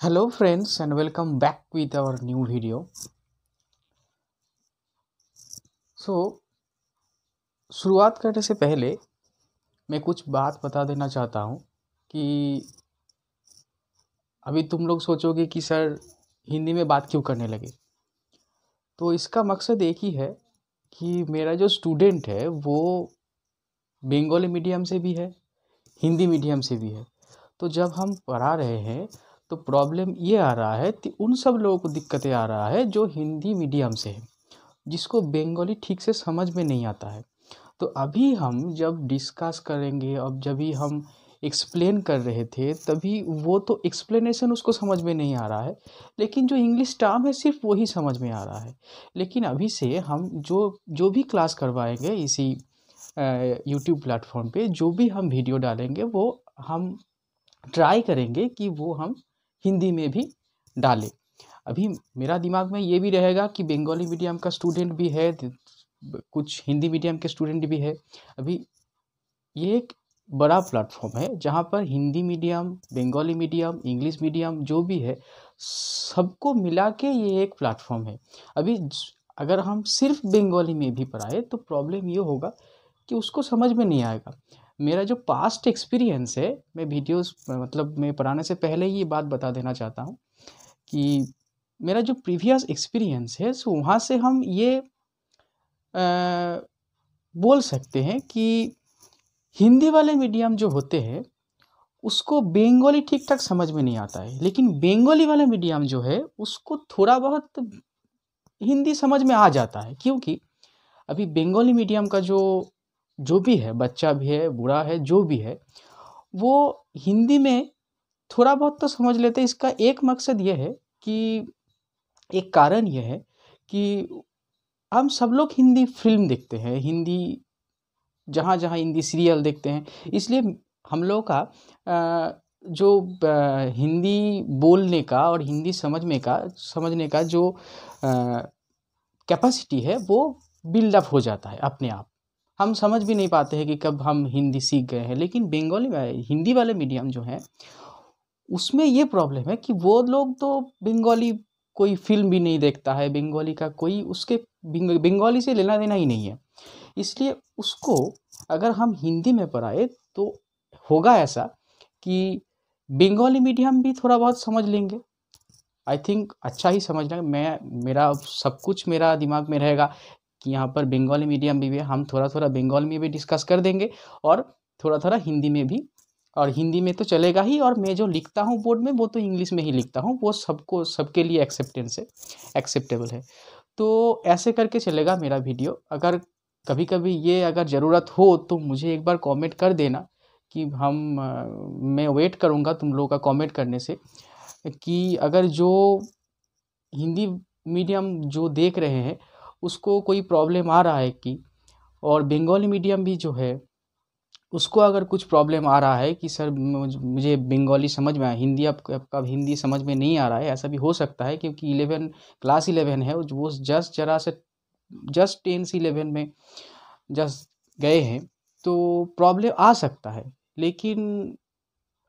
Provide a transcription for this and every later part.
Hello friends and welcome back with our new video. So शुरुआत करने से पहले मैं कुछ बात बता देना चाहता हूँ कि अभी तुम लोग सोचोगे कि सर हिंदी में बात क्यों करने लगे। तो इसका मकसद एक ही है कि मेरा जो स्टूडेंट है वो बंगाली मीडियम से भी है, हिंदी मीडियम से भी है। तो जब हम पढ़ा रहे हैं तो प्रॉब्लम ये आ रहा है कि उन सब लोगों को दिक्कतें आ रहा है जो हिंदी मीडियम से है, जिसको बंगाली ठीक से समझ में नहीं आता है। तो अभी हम जब डिस्कस करेंगे, अब जब भी हम एक्सप्लेन कर रहे थे तभी वो तो एक्सप्लेनेशन उसको समझ में नहीं आ रहा है, लेकिन जो इंग्लिश टर्म है सिर्फ वही समझ में आ रहा है। लेकिन अभी से हम जो जो भी क्लास करवाएंगे इसी यूट्यूब प्लेटफॉर्म पे, जो भी हम वीडियो डालेंगे वो हम ट्राई करेंगे कि वो हम हिंदी में भी डालें। अभी मेरा दिमाग में ये भी रहेगा कि बंगाली मीडियम का स्टूडेंट भी है, कुछ हिंदी मीडियम के स्टूडेंट भी है। अभी ये एक बड़ा प्लेटफॉर्म है जहाँ पर Hindi medium, Bengali medium, English medium जो भी है सबको मिला के ये एक प्लेटफॉर्म है। अभी अगर हम सिर्फ बंगाली में भी पढ़ाए तो प्रॉब्लम ये होगा कि उसको समझ में नहीं आएगा। मेरा जो पास्ट एक्सपीरियंस है, मैं वीडियोस मतलब मैं पढ़ाने से पहले ही ये बात बता देना चाहता हूँ कि मेरा जो प्रीवियस एक्सपीरियंस है सो वहाँ से हम ये बोल सकते हैं कि हिंदी वाले मीडियम जो होते हैं उसको बंगाली ठीक ठाक समझ में नहीं आता है, लेकिन बंगाली वाला मीडियम जो है उसको थोड़ा बहुत हिंदी समझ में आ जाता है। क्योंकि अभी बंगाली मीडियम का जो जो भी है, बच्चा भी है, बूढ़ा है, जो भी है, वो हिंदी में थोड़ा बहुत तो समझ लेते हैं। इसका एक मकसद ये है कि एक कारण ये है कि हम सब लोग हिंदी फिल्म देखते हैं, हिंदी जहाँ जहाँ हिंदी सीरियल देखते हैं, इसलिए हम लोग का जो हिंदी बोलने का और हिंदी समझने का जो कैपेसिटी है वो बिल्डअप हो जाता है अपने आप। हम समझ भी नहीं पाते हैं कि कब हम हिंदी सीख गए हैं। लेकिन हिंदी वाले मीडियम जो है उसमें ये प्रॉब्लम है कि वो लोग तो बंगाली कोई फिल्म भी नहीं देखता है, बंगाली का कोई उसके बंगाली से लेना देना ही नहीं है। इसलिए उसको अगर हम हिंदी में पढ़ाए तो होगा ऐसा कि बंगाली मीडियम भी थोड़ा बहुत समझ लेंगे। आई थिंक अच्छा ही समझ लेंगे। मेरा सब कुछ मेरा दिमाग में रहेगा कि यहाँ पर बंगाली मीडियम भी है, हम थोड़ा थोड़ा बंगाली में भी डिस्कस कर देंगे और थोड़ा थोड़ा हिंदी में भी। और हिंदी में तो चलेगा ही, और मैं जो लिखता हूँ बोर्ड में वो तो इंग्लिश में ही लिखता हूँ, वो सबको सबके लिए एक्सेप्टेबल है। तो ऐसे करके चलेगा मेरा वीडियो। अगर कभी कभी ये अगर ज़रूरत हो तो मुझे एक बार कमेंट कर देना कि मैं वेट करूँगा तुम लोगों का कमेंट करने से कि अगर जो हिंदी मीडियम जो देख रहे हैं उसको कोई प्रॉब्लम आ रहा है कि, और बंगाली मीडियम भी जो है उसको अगर कुछ प्रॉब्लम आ रहा है कि सर मुझे बंगाली समझ में आया, हिंदी आपका हिंदी समझ में नहीं आ रहा है। ऐसा भी हो सकता है क्योंकि क्लास 11 है, वो जस्ट जरा से जस्ट 10 से 11 में जस्ट गए हैं, तो प्रॉब्लम आ सकता है। लेकिन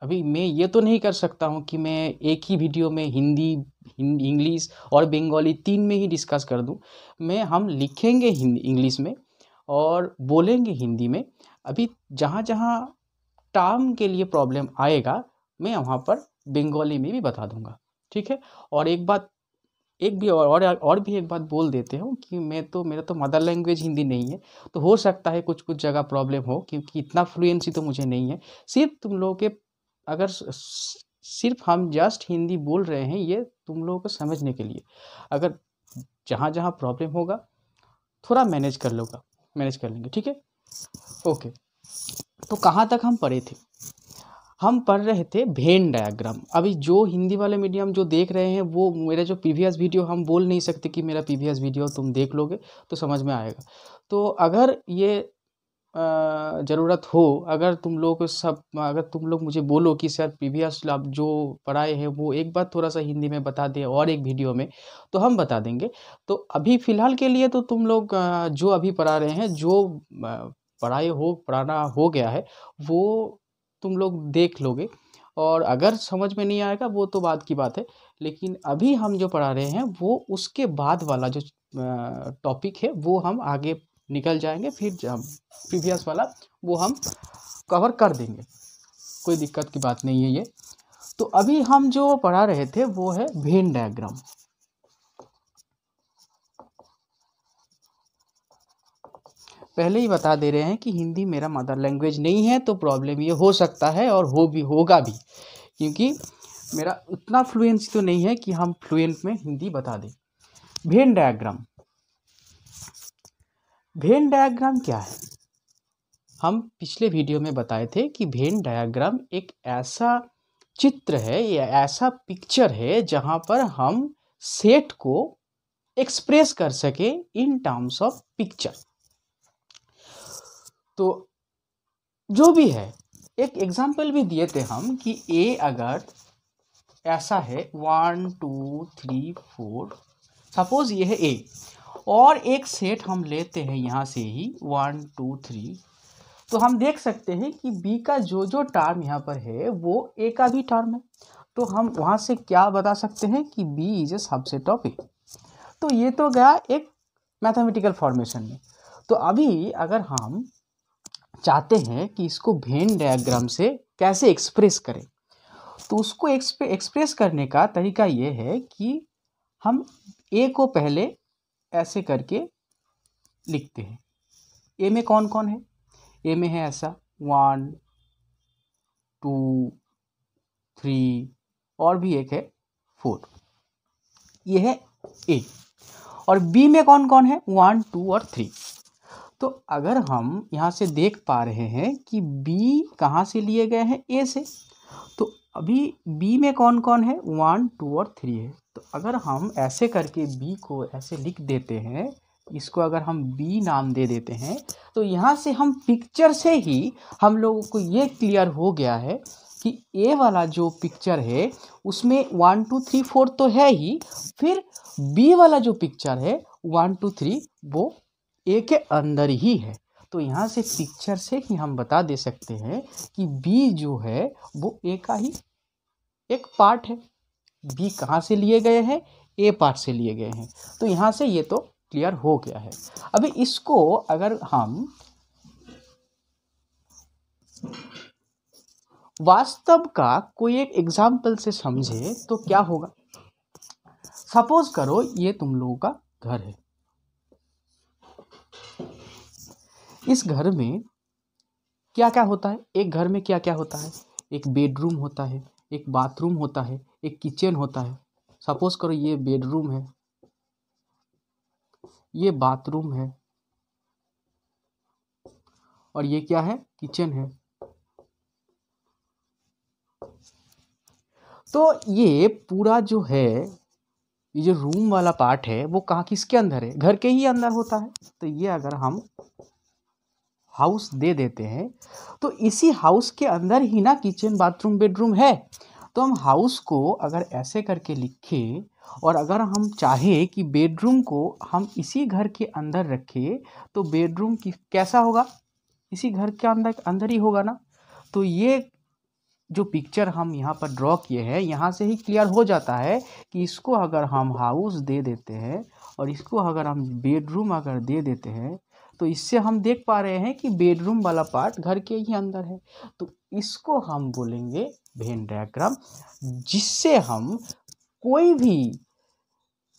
अभी मैं ये तो नहीं कर सकता हूँ कि मैं एक ही वीडियो में हिंदी, इंग्लिश और बंगाली तीन में ही डिस्कस कर दूँ। हम लिखेंगे हिंदी इंग्लिश में और बोलेंगे हिंदी में। अभी जहाँ जहाँ टर्म के लिए प्रॉब्लम आएगा मैं वहाँ पर बंगाली में भी बता दूंगा, ठीक है। और और भी एक बात बोल देते हो कि मेरा तो मदर लैंग्वेज हिंदी नहीं है, तो हो सकता है कुछ कुछ जगह प्रॉब्लम हो क्योंकि इतना फ्लुएंसी तो मुझे नहीं है। सिर्फ तुम लोगों के अगर सिर्फ हम जस्ट हिंदी बोल रहे हैं ये तुम लोगों को समझने के लिए। अगर जहाँ जहाँ प्रॉब्लम होगा थोड़ा मैनेज कर लेंगे, ठीक है। ओके, तो कहाँ तक हम पढ़े थे? हम पढ़ रहे थे वेन डायग्राम। अभी जो हिंदी वाले मीडियम जो देख रहे हैं वो मेरा जो प्रीवियस वीडियो, हम बोल नहीं सकते कि मेरा प्रीवियस वीडियो तुम देख लोगे तो समझ में आएगा। तो अगर ये ज़रूरत हो, अगर तुम लोग मुझे बोलो कि सर प्रीवियस आप जो पढ़ाए हैं वो एक बार थोड़ा सा हिंदी में बता दें और एक वीडियो में, तो हम बता देंगे। तो अभी फ़िलहाल के लिए तो तुम लोग जो अभी पढ़ा रहे हैं, जो पढ़ाना हो गया है वो तुम लोग देख लोगे। और अगर समझ में नहीं आएगा वो तो बाद की बात है, लेकिन अभी हम जो पढ़ा रहे हैं वो उसके बाद वाला जो टॉपिक है वो हम आगे निकल जाएंगे, फिर जब प्रीवियस वाला वो हम कवर कर देंगे, कोई दिक्कत की बात नहीं है ये। तो अभी हम जो पढ़ा रहे थे वो है वेन डायग्राम। पहले ही बता दे रहे हैं कि हिंदी मेरा मदर लैंग्वेज नहीं है, तो प्रॉब्लम ये हो सकता है और होगा भी, क्योंकि मेरा उतना फ्लुएंसी तो नहीं है कि हम फ्लुएंट में हिंदी बता दें। वेन डायग्राम, वेन डायग्राम क्या है? हम पिछले वीडियो में बताए थे कि वेन डायग्राम एक ऐसा चित्र है या ऐसा पिक्चर है जहां पर हम सेट को एक्सप्रेस कर सके इन टर्म्स ऑफ पिक्चर। तो जो भी है, एक एग्जाम्पल भी दिए थे हम कि ए अगर ऐसा है 1 2 3 4, सपोज ये है ए, और एक सेट हम लेते हैं यहाँ से ही 1 2 3, तो हम देख सकते हैं कि बी का जो जो टर्म यहाँ पर है वो ए का भी टर्म है, तो हम वहाँ से क्या बता सकते हैं कि B is a subset of A. तो ये तो गया एक मैथमेटिकल फॉर्मेशन में। तो अभी अगर हम चाहते हैं कि इसको वेन डायग्राम से कैसे एक्सप्रेस करें, तो उसको एक्सप्रेस करने का तरीका ये है कि हम ए को पहले ऐसे करके लिखते हैं। ए में कौन कौन है? ए में है ऐसा 1 2 3 और भी एक है 4, ये है ए। और बी में कौन कौन है? 1 2 और 3। तो अगर हम यहाँ से देख पा रहे हैं कि बी कहाँ से लिए गए हैं? ए से। तो अभी बी में कौन कौन है? 1 2 और 3 है। तो अगर हम ऐसे करके बी को ऐसे लिख देते हैं, इसको अगर हम बी नाम दे देते हैं, तो यहाँ से हम पिक्चर से ही हम लोगों को ये क्लियर हो गया है कि ए वाला जो पिक्चर है उसमें 1 2 3 4 तो है ही, फिर बी वाला जो पिक्चर है 1 2 3 वो ए के अंदर ही है। तो यहाँ से पिक्चर से ही हम बता दे सकते हैं कि बी जो है वो ए का ही एक पार्ट है। बी कहाँ से लिए गए हैं? ए पार्ट से लिए गए हैं। तो यहाँ से ये तो क्लियर हो गया है। अभी इसको अगर हम वास्तव का कोई एक एग्जाम्पल से समझे तो क्या होगा? सपोज करो ये तुम लोगों का घर है। इस घर में क्या क्या होता है? एक घर में क्या क्या होता है? एक बेडरूम होता है, एक बाथरूम होता है, एक किचन होता है। सपोज करो ये बेडरूम है, ये बाथरूम है और ये क्या है? किचन है। तो ये पूरा जो है, ये जो रूम वाला पार्ट है वो कहाँ किसके अंदर है? घर के ही अंदर होता है। तो ये अगर हम हाउस दे देते हैं तो इसी हाउस के अंदर ही ना किचन बाथरूम बेडरूम है। तो हम हाउस को अगर ऐसे करके लिखें और अगर हम चाहें कि बेडरूम को हम इसी घर के अंदर रखें, तो बेडरूम की कैसा होगा? इसी घर के अंदर ही होगा ना। तो ये जो पिक्चर हम यहाँ पर ड्रॉ किए हैं, यहाँ से ही क्लियर हो जाता है कि इसको अगर हम हाउस दे देते हैं और इसको अगर हम बेडरूम अगर दे देते हैं, तो इससे हम देख पा रहे हैं कि बेडरूम वाला पार्ट घर के ही अंदर है। तो इसको हम बोलेंगे वेन डायग्राम, जिससे हम कोई भी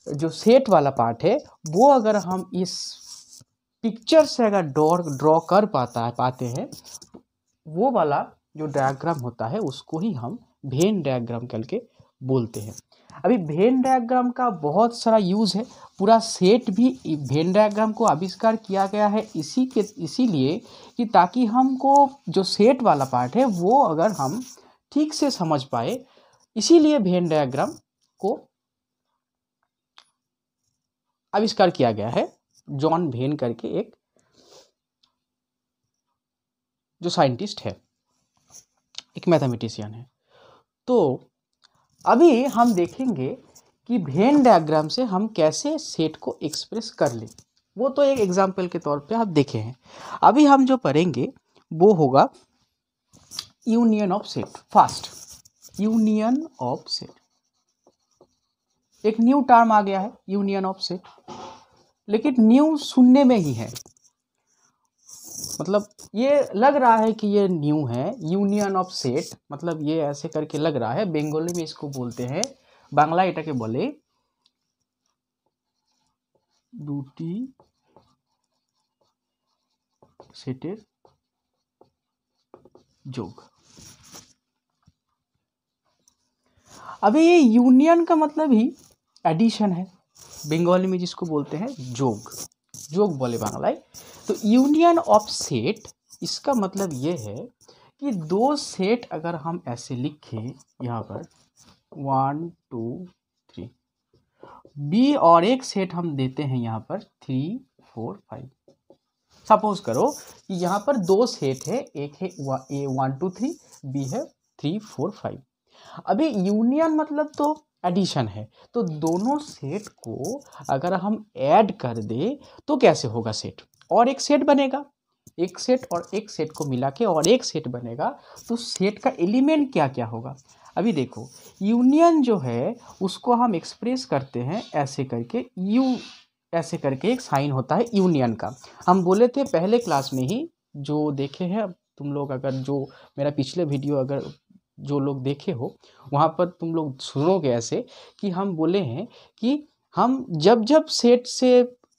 जो सेट वाला पार्ट है वो अगर हम इस पिक्चर से अगर ड्रॉ कर पाते हैं, वो वाला जो डायग्राम होता है उसको ही हम वेन डायग्राम करके बोलते हैं। अभी वेन डायग्राम का बहुत सारा यूज़ है। पूरा सेट भी वेन डायग्राम को आविष्कार किया गया है इसीलिए कि ताकि हमको जो सेट वाला पार्ट है वो अगर हम ठीक से समझ पाए, इसीलिए वेन डायग्राम को आविष्कार किया गया है। जॉन वेन करके एक जो साइंटिस्ट है, एक मैथमेटिशियन है। तो अभी हम देखेंगे कि वेन डायग्राम से हम कैसे सेट को एक्सप्रेस कर लें। वो तो एक एग्जाम्पल के तौर पे आप देखे हैं। अभी हम जो पढ़ेंगे वो होगा union of set. First union of set, एक न्यू टर्म आ गया है यूनियन ऑफ सेट, लेकिन न्यू सुनने में ही है, मतलब ये लग रहा है कि ये न्यू है। यूनियन ऑफ सेट मतलब ये ऐसे करके लग रहा है, बंगाली में इसको बोलते हैं, बांग्ला एटाके बोले দুটি सेटेर जोग। अभी ये यूनियन का मतलब ही एडिशन है, बंगाली में जिसको बोलते हैं जोग, जोग बोले बांग्लाई। तो यूनियन ऑफ सेट इसका मतलब ये है कि दो सेट अगर हम ऐसे लिखें यहाँ पर 1 2 3 बी, और एक सेट हम देते हैं यहाँ पर 3 4 5। सपोज करो कि यहाँ पर दो सेट है, एक है ए 1 2 3, बी है 3 4 5। अभी यूनियन मतलब तो एडिशन है, तो दोनों सेट को अगर हम ऐड कर दे तो कैसे होगा सेट, और एक सेट बनेगा, एक सेट और एक सेट को मिला के और एक सेट बनेगा। तो सेट का एलिमेंट क्या क्या होगा, अभी देखो यूनियन जो है उसको हम एक्सप्रेस करते हैं ऐसे करके, यू ऐसे करके एक साइन होता है यूनियन का। हम बोले थे पहले क्लास में ही, जो देखे हैं तुम लोग, अगर जो मेरा पिछले वीडियो अगर जो लोग देखे हो वहाँ पर तुम लोग सुनोगे ऐसे कि हम बोले हैं कि हम जब जब सेट से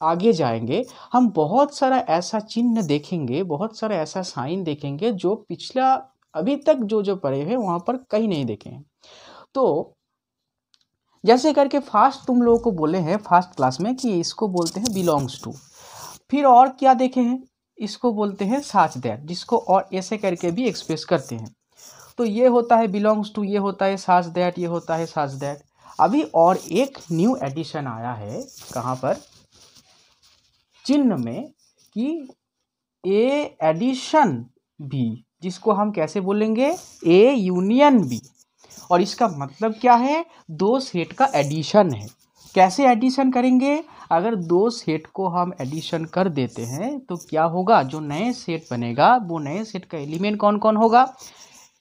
आगे जाएंगे हम बहुत सारा ऐसा चिन्ह देखेंगे, बहुत सारा ऐसा साइन देखेंगे जो पिछला अभी तक जो जो पढ़े हैं वहाँ पर कहीं नहीं देखे हैं। तो जैसे करके फास्ट तुम लोगों को बोले हैं फर्स्ट क्लास में कि इसको बोलते हैं बिलोंग्स टू, फिर और क्या देखे हैं, इसको बोलते हैं सच दैट, जिसको और ऐसे करके भी एक्सप्रेस करते हैं। तो ये होता है बिलोंग्स टू, ये होता है सच दैट, ये होता है सच दैट। अभी और एक न्यू एडिशन आया है, कहाँ पर, चिन्ह में, कि ए एडिशन बी, जिसको हम कैसे बोलेंगे, ए यूनियन बी। और इसका मतलब क्या है, दो सेट का एडिशन है। कैसे एडिशन करेंगे, अगर दो सेट को हम एडिशन कर देते हैं तो क्या होगा, जो नए सेट बनेगा वो नए सेट का एलिमेंट कौन कौन होगा,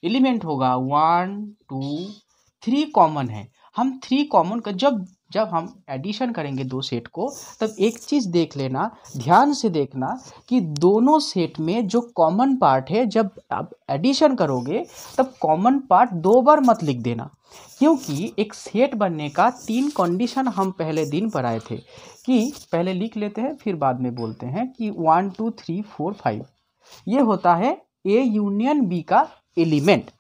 एलिमेंट होगा 1 2 3 कॉमन है। हम 3 कॉमन का जब जब हम एडिशन करेंगे दो सेट को, तब एक चीज़ देख लेना, ध्यान से देखना कि दोनों सेट में जो कॉमन पार्ट है, जब आप एडिशन करोगे तब कॉमन पार्ट 2 बार मत लिख देना, क्योंकि एक सेट बनने का 3 कंडीशन हम पहले दिन पढ़ाए थे, कि पहले लिख लेते हैं फिर बाद में बोलते हैं कि 1 2 3 4 5 ये होता है ए यूनियन बी का एलिमेंट।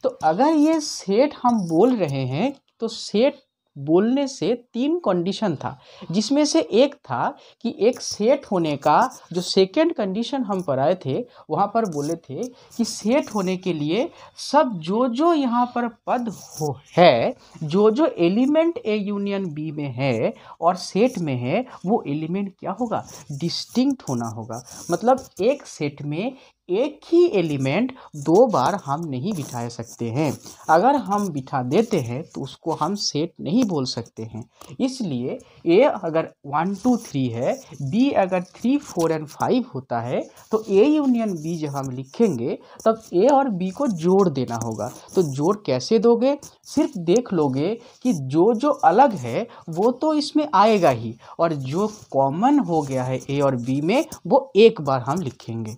तो अगर ये सेट हम बोल रहे हैं तो सेट बोलने से 3 कंडीशन था, जिसमें से एक था कि एक सेट होने का जो सेकंड कंडीशन हम पढ़ाए थे, वहाँ पर बोले थे कि सेट होने के लिए सब जो जो यहाँ पर पद हो है, जो जो एलिमेंट ए यूनियन बी में है और सेट में है, वो एलिमेंट क्या होगा, डिस्टिंक्ट होना होगा। मतलब एक सेट में एक ही एलिमेंट 2 बार हम नहीं बिठा सकते हैं, अगर हम बिठा देते हैं तो उसको हम सेट नहीं बोल सकते हैं। इसलिए ए अगर 1 2 3 है, बी अगर 3 4 एंड 5 होता है, तो ए यूनियन बी जब हम लिखेंगे तब ए और बी को जोड़ देना होगा। तो जोड़ कैसे दोगे, सिर्फ देख लोगे कि जो जो अलग है वो तो इसमें आएगा ही, और जो कॉमन हो गया है ए और बी में वो एक बार हम लिखेंगे।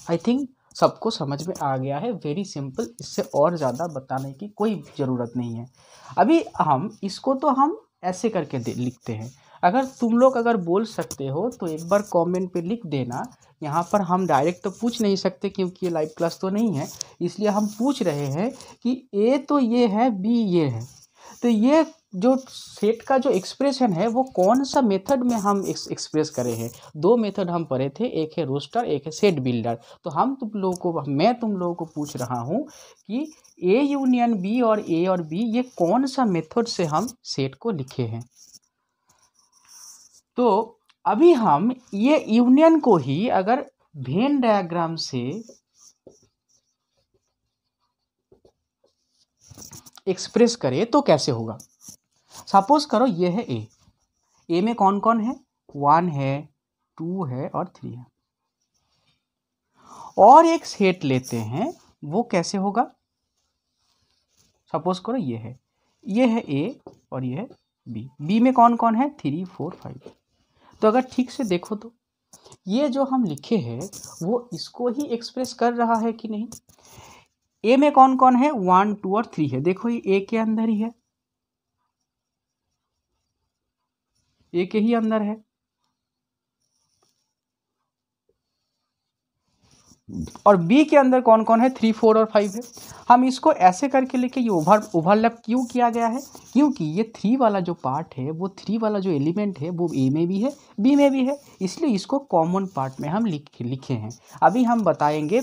आई थिंक सबको समझ में आ गया है, वेरी सिंपल, इससे और ज़्यादा बताने की कोई ज़रूरत नहीं है। अभी हम इसको तो हम ऐसे करके लिखते हैं, अगर तुम लोग अगर बोल सकते हो तो एक बार कमेंट पे लिख देना। यहाँ पर हम डायरेक्ट तो पूछ नहीं सकते क्योंकि ये लाइव क्लास तो नहीं है, इसलिए हम पूछ रहे हैं कि ए तो ये है, बी ये है, तो ये जो सेट का जो एक्सप्रेशन है वो कौन सा मेथड में हम एक्सप्रेस करे हैं। 2 मेथड हम पढ़े थे, एक है रोस्टर, एक है सेट बिल्डर। तो मैं तुम लोगों को पूछ रहा हूँ कि ए यूनियन बी और ए और बी ये कौन सा मेथड से हम सेट को लिखे हैं। तो अभी हम ये यूनियन को ही अगर वेन डायग्राम से एक्सप्रेस करें तो कैसे होगा। सपोज करो ये है ए में कौन कौन है, 1 है, 2 है और 3 है, और एक सेट लेते हैं, वो कैसे होगा, सपोज करो ये है ए और ये है बी। बी में कौन कौन है? 3 4 5। तो अगर ठीक से देखो तो ये जो हम लिखे हैं वो इसको ही एक्सप्रेस कर रहा है कि नहीं? ए में कौन कौन है? 1 2 और 3 है। देखो ये ए के अंदर ही है, ए के ही अंदर है। और बी के अंदर कौन कौन है? 3 4 और 5 है। हम इसको ऐसे करके लेके ये ओवरलैप क्यों किया गया है? क्योंकि ये 3 वाला जो पार्ट है, वो 3 वाला जो एलिमेंट है वो ए में भी है, बी में भी है, इसलिए इसको कॉमन पार्ट में हम लिखे हैं। अभी हम बताएंगे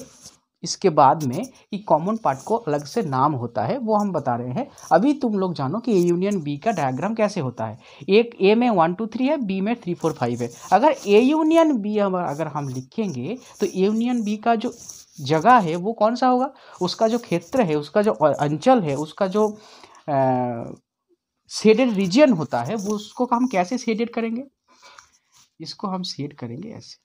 इसके बाद में कि कॉमन पार्ट को अलग से नाम होता है, वो हम बता रहे हैं। अभी तुम लोग जानो कि ए यूनियन बी का डायग्राम कैसे होता है। एक ए में 1 2 3 है, बी में 3 4 5 है। अगर ए यूनियन बी अगर हम लिखेंगे तो ए यूनियन बी का जो जगह है वो कौन सा होगा? उसका जो क्षेत्र है, उसका जो अंचल है, उसका जो शेडेड रीजन होता है, वो उसको हम कैसे शेडेड करेंगे? इसको हम शेड करेंगे ऐसे।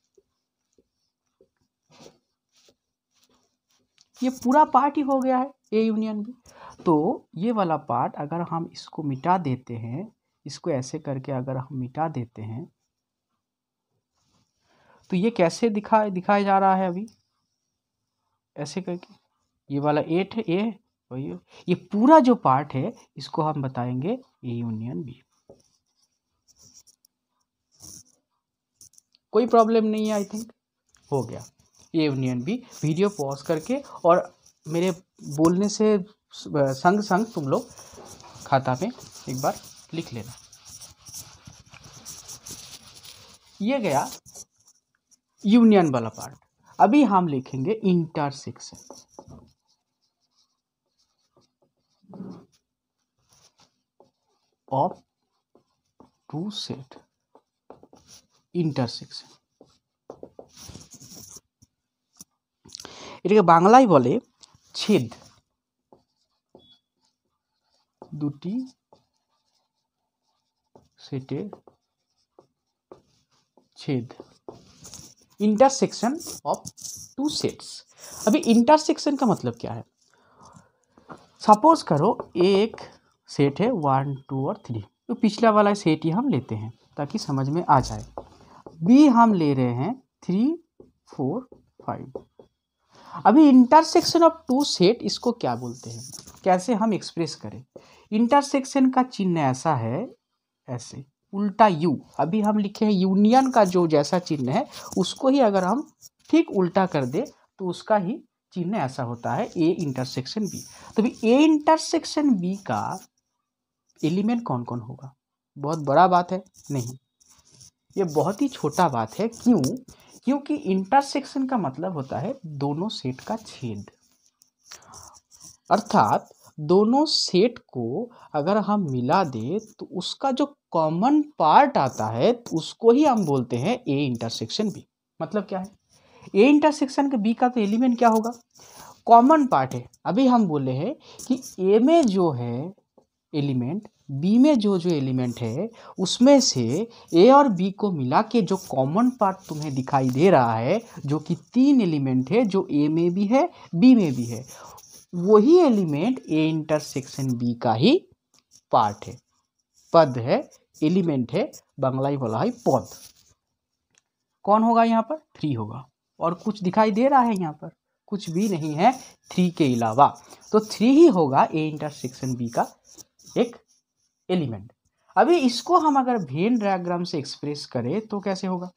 ये पूरा पार्ट ही हो गया है ए यूनियन बी। तो ये वाला पार्ट अगर हम इसको मिटा देते हैं, इसको ऐसे करके अगर हम मिटा देते हैं तो ये कैसे दिखाया जा रहा है? अभी ऐसे करके ये वाला 8 है, ए वही ये पूरा जो पार्ट है इसको हम बताएंगे ए यूनियन बी। कोई प्रॉब्लम नहीं है, आई थिंक हो गया A union B. Video pause करके और मेरे बोलने से संग संग तुम लोग खाता में एक बार लिख लेना। ये गया यूनियन वाला पार्ट। अभी हम लिखेंगे intersection of two set. Intersection এটাকে বাংলায় বলে ছেদ। দুটি সেটের छेद। Intersection of two sets. अभी इंटरसेक्शन का मतलब क्या है? सपोज करो एक सेट है 1 2 और 3, तो पिछला वाला सेट ही हम लेते हैं ताकि समझ में आ जाए। बी हम ले रहे हैं 3 4 5। अभी इंटरसेक्शन ऑफ टू सेट इसको क्या बोलते हैं, कैसे हम एक्सप्रेस करें? इंटरसेक्शन का चिन्ह ऐसा है, ऐसे उल्टा यू। अभी हम लिखे हैं यूनियन का जो जैसा चिन्ह है उसको ही अगर हम ठीक उल्टा कर दे तो उसका ही चिन्ह ऐसा होता है, ए इंटरसेक्शन बी। तो भी ए इंटरसेक्शन बी का एलिमेंट कौन कौन होगा? बहुत बड़ा बात है? नहीं, ये बहुत ही छोटा बात है। क्यों? क्योंकि इंटरसेक्शन का मतलब होता है दोनों सेट का छेद। अर्थात दोनों सेट को अगर हम मिला दे तो उसका जो कॉमन पार्ट आता है तो उसको ही हम बोलते हैं ए इंटरसेक्शन बी। मतलब क्या है? ए इंटरसेक्शन के बी का तो एलिमेंट क्या होगा? कॉमन पार्ट है। अभी हम बोले हैं कि ए में जो है एलिमेंट, बी में जो जो एलिमेंट है उसमें से ए और बी को मिला के जो कॉमन पार्ट तुम्हें दिखाई दे रहा है, जो कि 3 एलिमेंट है, जो ए में भी है बी में भी है, वही एलिमेंट ए इंटरसेक्शन बी का ही पार्ट है, पद है, एलिमेंट है, बांग्लाई बोला है पद। कौन होगा यहाँ पर? 3 होगा। और कुछ दिखाई दे रहा है यहाँ पर? कुछ भी नहीं है 3 के अलावा। तो 3 ही होगा ए इंटरसेक्शन बी का एक एलिमेंट। अभी इसको हम अगर वेन डायग्राम से एक्सप्रेस करें तो कैसे होगा?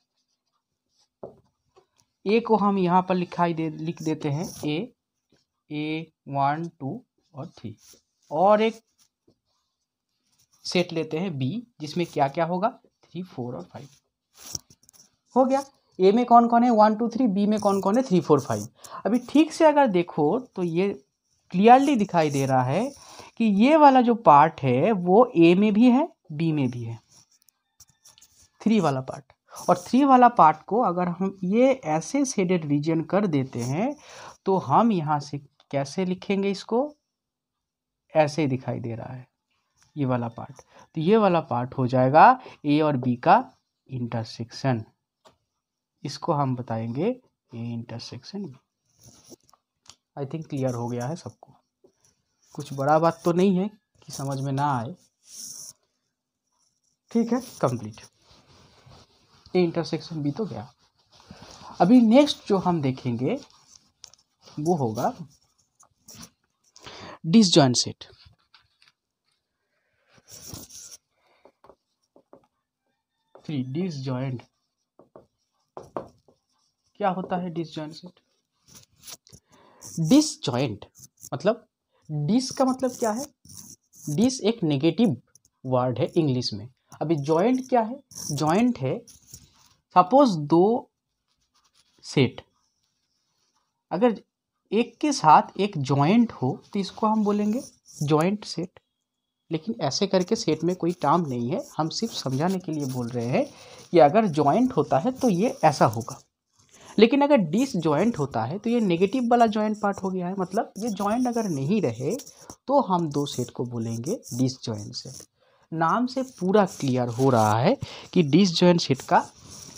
ए को हम यहाँ पर लिख देते हैं ए 1 2 और 3, और एक सेट लेते हैं बी जिसमें क्या क्या होगा? 3 4 और 5 हो गया। ए में कौन कौन है? 1 2 3। बी में कौन कौन है? 3 4 5। अभी ठीक से अगर देखो तो ये क्लियरली दिखाई दे रहा है कि ये वाला जो पार्ट है वो ए में भी है बी में भी है, 3 वाला पार्ट। और 3 वाला पार्ट को अगर हम ये ऐसे शेडेड रीजन कर देते हैं तो हम यहाँ से कैसे लिखेंगे इसको? ऐसे दिखाई दे रहा है ये वाला पार्ट। तो ये वाला पार्ट हो जाएगा ए और बी का इंटरसेक्शन। इसको हम बताएंगे A intersection B. I think clear हो गया है सबको। कुछ बड़ा बात तो नहीं है कि समझ में ना आए। ठीक है, कंप्लीट। ए इंटरसेक्शन बी तो गया। अभी नेक्स्ट जो हम देखेंगे वो होगा डिसजॉइंट सेट। डिसजॉइंट क्या होता है? डिसजॉइंट सेट, डिसजॉइंट मतलब, डिस का मतलब क्या है? डिस एक नेगेटिव वर्ड है इंग्लिश में। अभी जॉइंट क्या है? जॉइंट है सपोज दो सेट अगर एक के साथ एक जॉइंट हो तो इसको हम बोलेंगे जॉइंट सेट। लेकिन ऐसे करके सेट में कोई टर्म नहीं है, हम सिर्फ समझाने के लिए बोल रहे हैं कि अगर जॉइंट होता है तो ये ऐसा होगा। लेकिन अगर डिसजॉइंट होता है तो ये नेगेटिव वाला जॉइंट पार्ट हो गया है, मतलब ये जॉइंट अगर नहीं रहे तो हम दो सेट को बोलेंगे डिसजॉइंट सेट। नाम से पूरा क्लियर हो रहा है कि डिसजॉइंट सेट का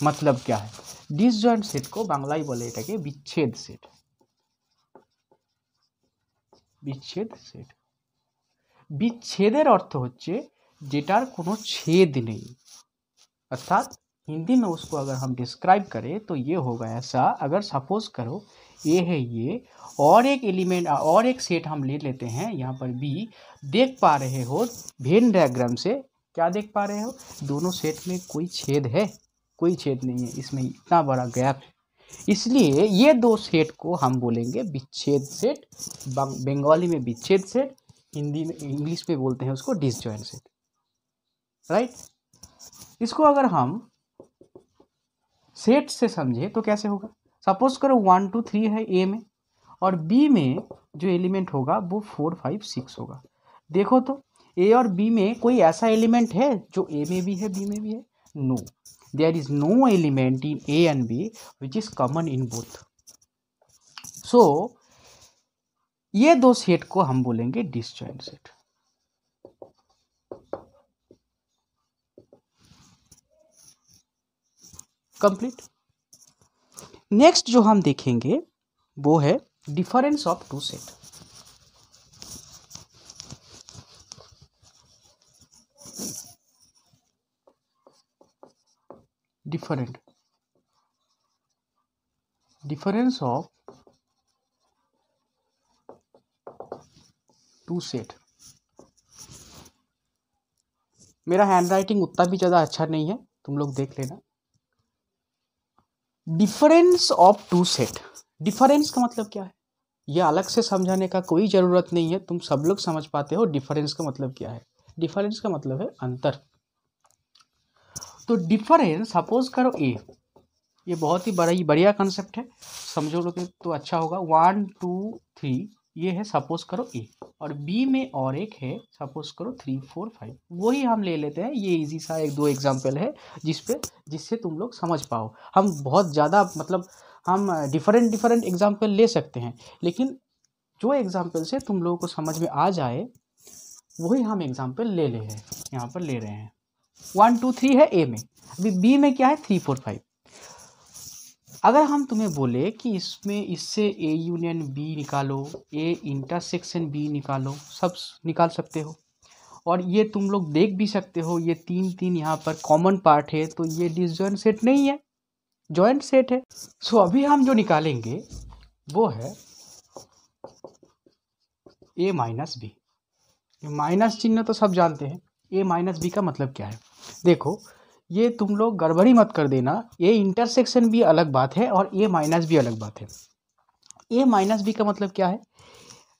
मतलब क्या है। डिसजॉइंट सेट को बांग्लाয় বলে এটাকে বিচ্ছেদ সেট। বিচ্ছেদ সেট, বিচ্ছেদের अर्थ হচ্ছে যেটার কোনো ছেদ নেই। अर्थात हिंदी में उसको अगर हम डिस्क्राइब करें तो ये होगा ऐसा। अगर सपोज करो ये है ये, और एक एलिमेंट और एक सेट हम ले लेते हैं यहाँ पर बी। देख पा रहे हो वेन डायग्राम से, क्या देख पा रहे हो? दोनों सेट में कोई छेद है? कोई छेद नहीं है, इसमें इतना बड़ा गैप है। इसलिए ये दो सेट को हम बोलेंगे विच्छेद सेट। बंगाली में विच्छेद सेट, हिंदी में इंग्लिश में बोलते हैं उसको डिसजॉइंट सेट, राइट। इसको अगर हम सेट से समझे तो कैसे होगा? सपोज करो 1 2 3 है ए में, और बी में जो एलिमेंट होगा वो 4 5 6 होगा। देखो तो ए और बी में कोई ऐसा एलिमेंट है जो ए में भी है बी में भी है? No, there is no element in A and B which is common in both. So ये दो सेट को हम बोलेंगे डिसजॉइंट सेट। कंप्लीट। नेक्स्ट जो हम देखेंगे वो है difference of two set. Difference of two set. मेरा हैंड राइटिंग उतना भी ज़्यादा अच्छा नहीं है, तुम लोग देख लेना। Difference of two set, difference का मतलब क्या है? यह अलग से समझाने का कोई ज़रूरत नहीं है, तुम सब लोग समझ पाते हो डिफरेंस का मतलब क्या है। डिफरेंस का मतलब है अंतर। तो डिफरेंस सपोज करो ए, ये बहुत ही बढ़िया कंसेप्ट है, समझो लोगे तो अच्छा होगा। 1 2 3 ये है सपोज करो ए, और बी में और एक है सपोज करो 3 4 5। वही हम ले लेते हैं, ये इजी सा एक दो एग्जाम्पल है जिससे तुम लोग समझ पाओ। हम बहुत ज़्यादा मतलब हम डिफरेंट एग्जाम्पल ले सकते हैं, लेकिन जो एग्जाम्पल से तुम लोगों को समझ में आ जाए वही हम एग्जाम्पल ले रहे हैं, यहाँ पर ले रहे हैं। 1 2 3 है ए में, अभी बी में क्या है 3 4 5। अगर हम तुम्हें बोले कि इसमें इससे ए यूनियन बी निकालो, ए इंटरसेक्शन बी निकालो, सब निकाल सकते हो। और ये तुम लोग देख भी सकते हो ये 3 3 यहाँ पर कॉमन पार्ट है, तो ये डिसजॉइंट सेट नहीं है, जॉइंट सेट है। सो अभी हम जो निकालेंगे वो है ए माइनस बी। माइनस चिन्ह तो सब जानते हैं, ए माइनस बी का मतलब क्या है? देखो ये तुम लोग गड़बड़ी मत कर देना, ए इंटरसेक्शन भी अलग बात है और ए माइनस भी अलग बात है। ए माइनस बी का मतलब क्या है?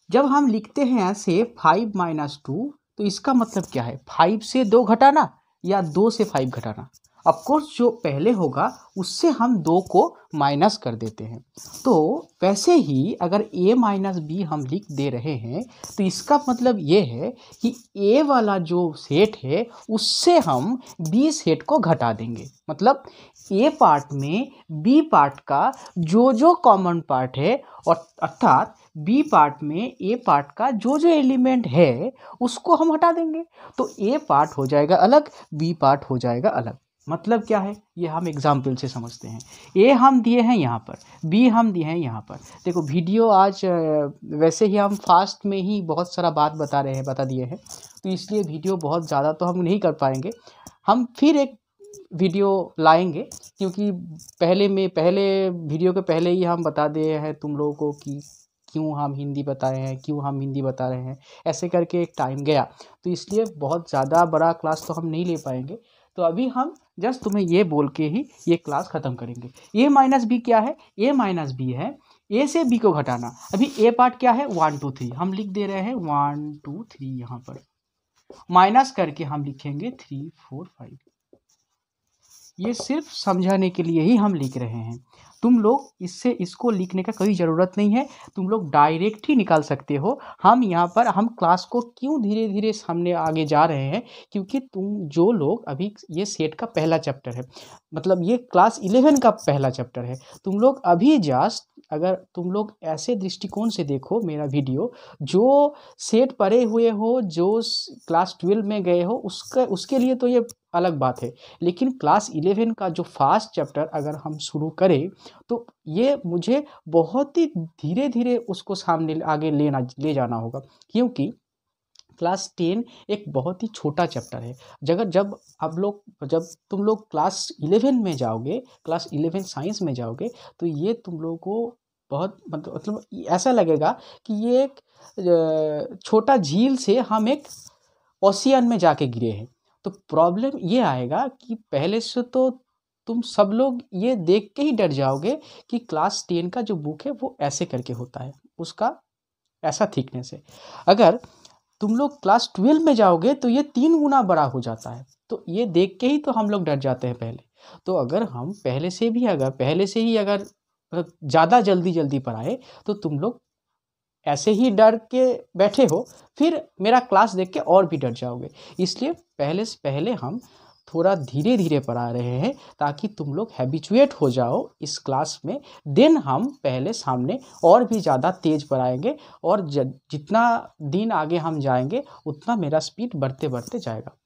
जब हम लिखते हैं ऐसे 5 - 2 तो इसका मतलब क्या है? 5 से 2 घटाना या 2 से 5 घटाना। ऑफकोर्स जो पहले होगा उससे हम 2 को माइनस कर देते हैं। तो वैसे ही अगर a माइनस बी हम लिख दे रहे हैं तो इसका मतलब ये है कि a वाला जो सेट है उससे हम b सेट को घटा देंगे। मतलब a पार्ट में b पार्ट का जो कॉमन पार्ट है, और अर्थात बी पार्ट में ए पार्ट का जो एलिमेंट है उसको हम हटा देंगे, तो ए पार्ट हो जाएगा अलग, बी पार्ट हो जाएगा अलग। मतलब क्या है ये हम एग्जाम्पल से समझते हैं। ए हम दिए हैं यहाँ पर, बी हम दिए हैं यहाँ पर। देखो वीडियो आज वैसे ही हम फास्ट में ही बहुत सारा बात बता दिए हैं, तो इसलिए वीडियो बहुत ज़्यादा तो हम नहीं कर पाएंगे। हम फिर एक वीडियो लाएंगे, क्योंकि पहले वीडियो के पहले ही हम बता दिए हैं तुम लोगों को कि क्यों हम हिंदी बताए हैं, क्यों हम हिंदी बता रहे हैं, ऐसे करके एक टाइम गया। तो इसलिए बहुत ज़्यादा बड़ा क्लास तो हम नहीं ले पाएंगे। तो अभी हम जस्ट तुम्हें ये बोल के ही ये क्लास ख़त्म करेंगे। ए माइनस बी क्या है? ए माइनस बी है ए से बी को घटाना। अभी ए पार्ट क्या है? 1 2 3 हम लिख दे रहे हैं 1 2 3 यहाँ पर, माइनस करके हम लिखेंगे 3 4 5। ये सिर्फ समझाने के लिए ही हम लिख रहे हैं। तुम लोग इसको लिखने का कोई ज़रूरत नहीं है, तुम लोग डायरेक्ट ही निकाल सकते हो। हम यहाँ पर हम क्लास को क्यों धीरे धीरे सामने आगे जा रहे हैं, क्योंकि तुम जो लोग अभी ये सेट का पहला चैप्टर है, मतलब ये क्लास 11 का पहला चैप्टर है। तुम लोग अभी जस्ट अगर तुम लोग ऐसे दृष्टिकोण से देखो मेरा वीडियो, जो सेट पढ़े हुए हो, जो क्लास 12 में गए हो, उसके लिए तो ये अलग बात है। लेकिन क्लास 11 का जो फर्स्ट चैप्टर अगर हम शुरू करें तो ये मुझे बहुत ही धीरे धीरे उसको सामने आगे ले जाना होगा, क्योंकि क्लास 10 एक बहुत ही छोटा चैप्टर है। जब तुम लोग क्लास 11 में जाओगे, क्लास 11 साइंस में जाओगे, तो ये तुम लोगों को बहुत मतलब ऐसा लगेगा कि ये एक छोटा झील से हम एक ओशियन में जाके गिरे हैं। तो प्रॉब्लम ये आएगा कि पहले से तो तुम सब लोग ये देख के ही डर जाओगे कि क्लास 10 का जो बुक है वो ऐसे करके होता है, उसका ऐसा थिकनेस है। अगर तुम लोग क्लास 12 में जाओगे तो ये 3 गुना बड़ा हो जाता है। तो ये देख के ही तो हम लोग डर जाते हैं पहले। तो अगर हम पहले से ही अगर ज़्यादा जल्दी पढ़ाए तो तुम लोग ऐसे ही डर के बैठे हो, फिर मेरा क्लास देख के और भी डर जाओगे। इसलिए पहले से पहले हम थोड़ा धीरे धीरे पढ़ा रहे हैं, ताकि तुम लोग हैबिचुएट हो जाओ इस क्लास में। देन हम पहले सामने और भी ज़्यादा तेज़ पढ़ाएंगे, और जितना दिन आगे हम जाएंगे उतना मेरा स्पीड बढ़ते बढ़ते जाएगा।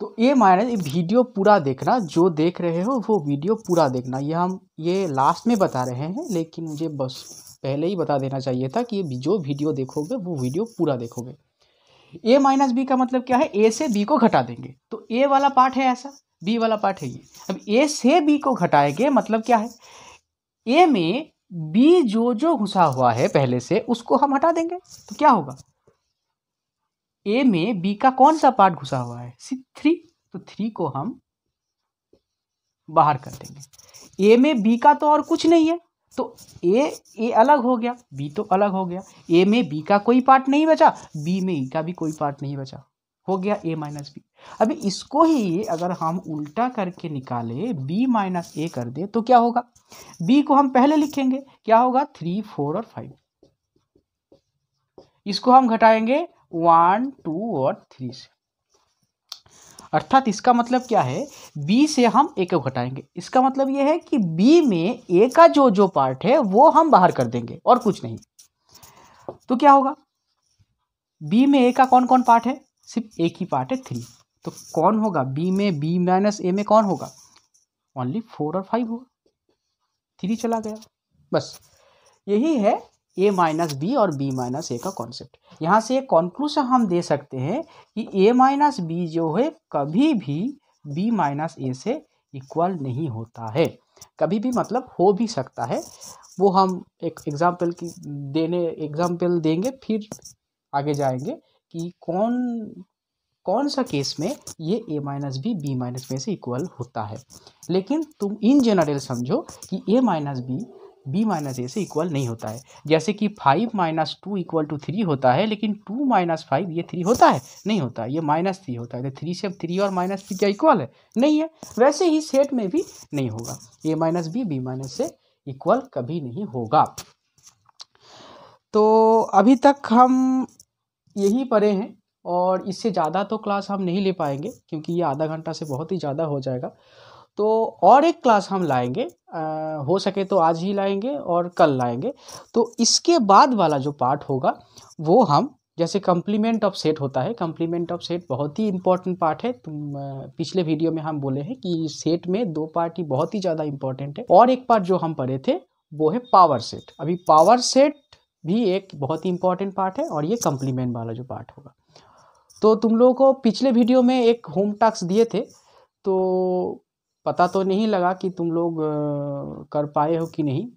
तो ये माइनस वीडियो पूरा देखना, जो देख रहे हो वो वीडियो पूरा देखना। ये लास्ट में बता रहे हैं, लेकिन मुझे बस पहले ही बता देना चाहिए था कि जो वीडियो देखोगे वो वीडियो पूरा देखोगे। ए माइनस बी का मतलब क्या है? ए से बी को घटा देंगे। तो ए वाला पार्ट है ऐसा, बी वाला पार्ट है ये। अब ए से बी को घटाएंगे मतलब क्या है? ए में बी जो घुसा हुआ है पहले से, उसको हम हटा देंगे। तो क्या होगा? ए में बी का कौन सा पार्ट घुसा हुआ है? सिर्फ 3। तो 3 को हम बाहर कर देंगे। ए में बी का तो और कुछ नहीं है, तो ए अलग हो गया, बी तो अलग हो गया। ए में बी का कोई पार्ट नहीं बचा, बी में ई का भी कोई पार्ट नहीं बचा, हो गया ए माइनस बी। अभी इसको ही अगर हम उल्टा करके निकाले, बी माइनस ए कर दे, तो क्या होगा? बी को हम पहले लिखेंगे, क्या होगा? 3 4 और 5। इसको हम घटाएंगे 1 2 और 3 से। अर्थात इसका मतलब क्या है? बी से हम ए को घटाएंगे। इसका मतलब ये है कि बी में ए का जो पार्ट है वो हम बाहर कर देंगे, और कुछ नहीं। तो क्या होगा? बी में ए का कौन कौन पार्ट है? सिर्फ एक ही पार्ट है, 3। तो कौन होगा? बी में बी माइनस ए में कौन होगा? ओनली 4 और 5 होगा, 3 चला गया। बस यही है ए माइनस बी और बी माइनस ए का कॉन्सेप्ट। यहाँ से एक कॉन्क्लूजन हम दे सकते हैं कि ए माइनस बी जो है कभी भी बी माइनस ए से इक्वल नहीं होता है। कभी भी मतलब हो भी सकता है, वो हम एक एग्जाम्पल देंगे, फिर आगे जाएंगे कि कौन सा केस में ये ए माइनस बी माइनस में से इक्वल होता है। लेकिन तुम इन जनरल समझो कि ए माइनस बी माइनस ए से इक्वल नहीं होता है। जैसे कि 5 माइनस 2 इक्वल टू 3 होता है, लेकिन 2 माइनस 5 ये 3 होता है? नहीं होता, ये माइनस 3 होता है। तो 3 से 3 और माइनस 3 क्या इक्वल है? नहीं है। वैसे ही सेट में भी नहीं होगा, ए माइनस बी माइनस से इक्वल कभी नहीं होगा। तो अभी तक हम यही पढ़े हैं, और इससे ज़्यादा तो क्लास हम नहीं ले पाएंगे, क्योंकि ये आधा घंटा से बहुत ही ज़्यादा हो जाएगा। तो और एक क्लास हम लाएंगे, हो सके तो आज ही लाएंगे और कल लाएंगे। तो इसके बाद वाला जो पार्ट होगा वो हम जैसे कम्प्लीमेंट ऑफ सेट होता है, कम्प्लीमेंट ऑफ सेट बहुत ही इंपॉर्टेंट पार्ट है। तुम पिछले वीडियो में हम बोले हैं कि सेट में 2 पार्ट ही बहुत ही ज़्यादा इंपॉर्टेंट है। और एक पार्ट जो हम पढ़े थे वो है पावर सेट। अभी पावर सेट भी एक बहुत ही इंपॉर्टेंट पार्ट है और ये कम्प्लीमेंट वाला जो पार्ट होगा। तो तुम लोगों को पिछले वीडियो में एक होम टास्क दिए थे, तो पता तो नहीं लगा कि तुम लोग कर पाए हो कि नहीं।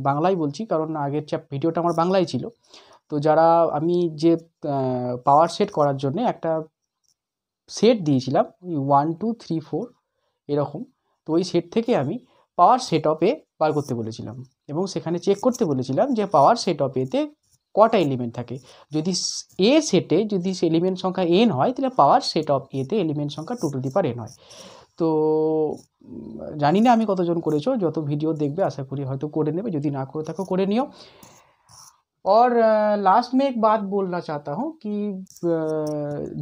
বাংলাই বলছি কারণ আগের ভিডিওটা আমার বাংলাই ছিল। তো যারা আমি যে পাওয়ার সেট করার জন্য একটা সেট দিয়েছিলাম 1 2 3 4 এরকম, তো ওই সেট থেকে আমি পাওয়ার সেট অফ এ বার করতে বলেছিলাম এবং সেখানে চেক করতে বলেছিলাম যে পাওয়ার সেট অফ এতে কটা এলিমেন্ট থাকে। যদি এ সেটে যদি এলিমেন্ট সংখ্যা n হয় তাহলে পাওয়ার সেট অফ এতে এলিমেন্ট সংখ্যা 2 টু দি পাওয়ার n হয়। তো জানি না আমি কতজন করেছো, যত ভিডিও দেখবে আশা করি হয়তো করে নেবে, যদি না করে থাকো করে নিও। और लास्ट में एक बात बोलना चाहता हूँ कि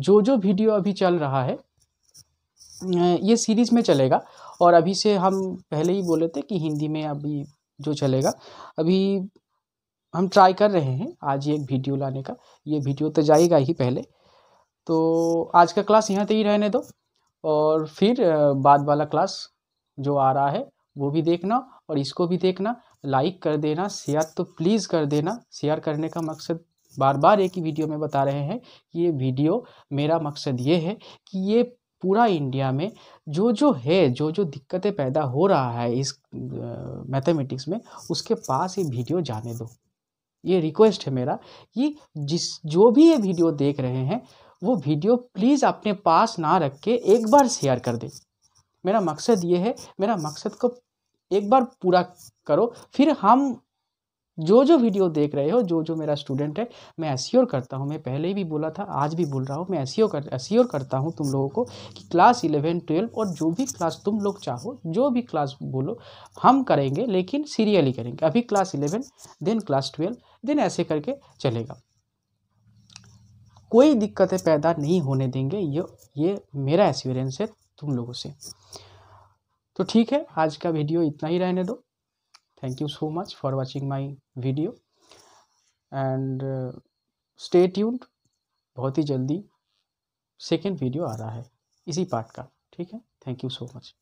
जो वीडियो अभी चल रहा है ये सीरीज़ में चलेगा। और अभी से हम पहले ही बोले थे कि हिंदी में अभी जो चलेगा, अभी हम ट्राई कर रहे हैं आज एक वीडियो लाने का। ये वीडियो तो जाएगा ही पहले, तो आज का क्लास यहाँ तक ही रहने दो और फिर बाद वाला क्लास जो आ रहा है वो भी देखना और इसको भी देखना। लाइक कर देना, शेयर तो प्लीज़ कर देना। शेयर करने का मकसद बार बार एक ही वीडियो में बता रहे हैं कि ये वीडियो मेरा मकसद ये है कि ये पूरा इंडिया में जो है जो दिक्कतें पैदा हो रहा है इस मैथमेटिक्स में, उसके पास ये वीडियो जाने दो। ये रिक्वेस्ट है मेरा कि जो भी ये वीडियो देख रहे हैं वो वीडियो प्लीज़ अपने पास ना रख के एक बार शेयर कर दे। मेरा मकसद ये है, मेरा मकसद को एक बार पूरा करो। फिर हम जो वीडियो देख रहे हो, जो मेरा स्टूडेंट है, मैं एश्योर करता हूँ, मैं पहले भी बोला था आज भी बोल रहा हूँ, मैं एश्योर करता हूँ तुम लोगों को कि क्लास 11 12 और जो भी क्लास तुम लोग चाहो, जो भी क्लास बोलो हम करेंगे, लेकिन सीरियली करेंगे। अभी क्लास 11 देन क्लास 12 देन ऐसे करके चलेगा। कोई दिक्कतें पैदा नहीं होने देंगे, ये मेरा एश्योरेंस है तुम लोगों से। तो ठीक है, आज का वीडियो इतना ही रहने दो। Thank you so much for watching my video and stay tuned. बहुत ही जल्दी सेकेंड वीडियो आ रहा है इसी पार्ट का, ठीक है। Thank you so much.